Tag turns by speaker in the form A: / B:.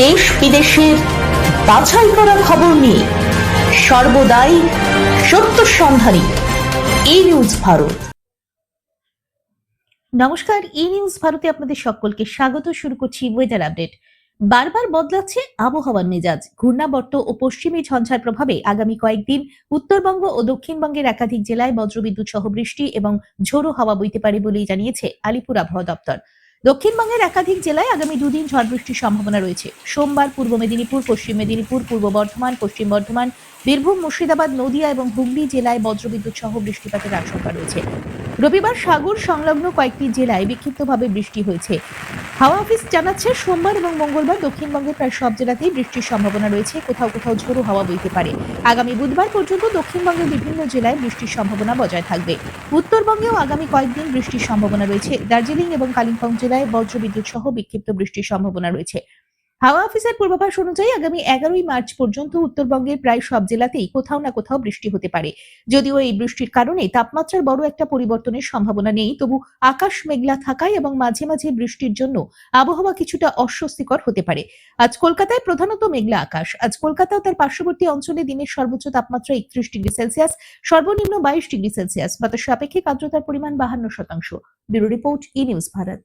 A: দেশ বিদেশের বাছাই করা খবর নিয়ে সর্বদাই সত্য সন্ধানী ই নিউজ ভারত।
B: নমস্কার, ই নিউজ ভারতে আপনাদের সকলকে স্বাগত। শুরু করছি ওয়েদার আপডেট। বারবার বদলাচ্ছে আবহাওয়ার মেজাজ। ঘূর্ণাবর্ত ও পশ্চিমী ঝঞ্ঝার প্রভাবে আগামী কয়েকদিন উত্তরবঙ্গ ও দক্ষিণবঙ্গের একাধিক জেলায় বজ্রবিদ্যুৎ সহ বৃষ্টি এবং ঝোড়ো হাওয়া বইতে পারে বলেই জানিয়েছে আলিপুর আবহাওয়া দপ্তর। দক্ষিণবঙ্গের একাধিক জেলায় আগামী দুদিন ঝড় বৃষ্টির সম্ভাবনা রয়েছে। সোমবার পূর্ব মেদিনীপুর, পশ্চিম মেদিনীপুর, পূর্ব বর্ধমান, পশ্চিম বর্ধমান, বীরভূম, মুর্শিদাবাদ, নদিয়া এবং হুগলি জেলায় বজ্রবিদ্যুৎ সহ বৃষ্টিপাতের আশঙ্কা রয়েছে। রবিবার সাগর সংলগ্ন কয়েকটি জেলায় বিক্ষিপ্তভাবে বৃষ্টি হয়েছে। হাওয়া অফিস জানাচ্ছে, সোমবার এবং মঙ্গলবার দক্ষিণবঙ্গের প্রায় সব জেলাতেই বৃষ্টির সম্ভাবনা রয়েছে। কোথাও কোথাও ঝোড়ো হাওয়া বইতে পারে। আগামী বুধবার পর্যন্ত দক্ষিণবঙ্গের বিভিন্ন জেলায় বৃষ্টির সম্ভাবনা বজায় থাকবে। উত্তরবঙ্গেও আগামী কয়েকদিন বৃষ্টির সম্ভাবনা রয়েছে। দার্জিলিং এবং কালিম্পং জেলায় বজ্রবিদ্যুৎ সহ বিক্ষিপ্ত বৃষ্টির সম্ভাবনা রয়েছে। হাওয়া অফিসের পূর্বাভাস অনুযায়ী আগামী 11ই মার্চ পর্যন্ত উত্তরবঙ্গের প্রায় সব জেলাতেই কোথাও না কোথাও বৃষ্টি হতে পারে। যদিও এই বৃষ্টির কারণে তাপমাত্রার বড় একটা পরিবর্তনের সম্ভাবনা নেই, তবু আকাশ মেঘলা থাকায় এবং মাঝে মাঝে বৃষ্টির জন্য আবহাওয়া কিছুটা অস্বস্তিকর হতে পারে। আজ কলকাতায় প্রধানত মেঘলা আকাশ। আজ কলকাতা ও তার পার্শ্ববর্তী অঞ্চলে দিনের সর্বোচ্চ তাপমাত্রা 31 ডিগ্রি সেলসিয়াস, সর্বনিম্ন 22 ডিগ্রি সেলসিয়াস। বাতাসের আপেক্ষিক আর্দ্রতার পরিমাণ 52%। ব্যুরো রিপোর্ট, ই নিউজ ভারত।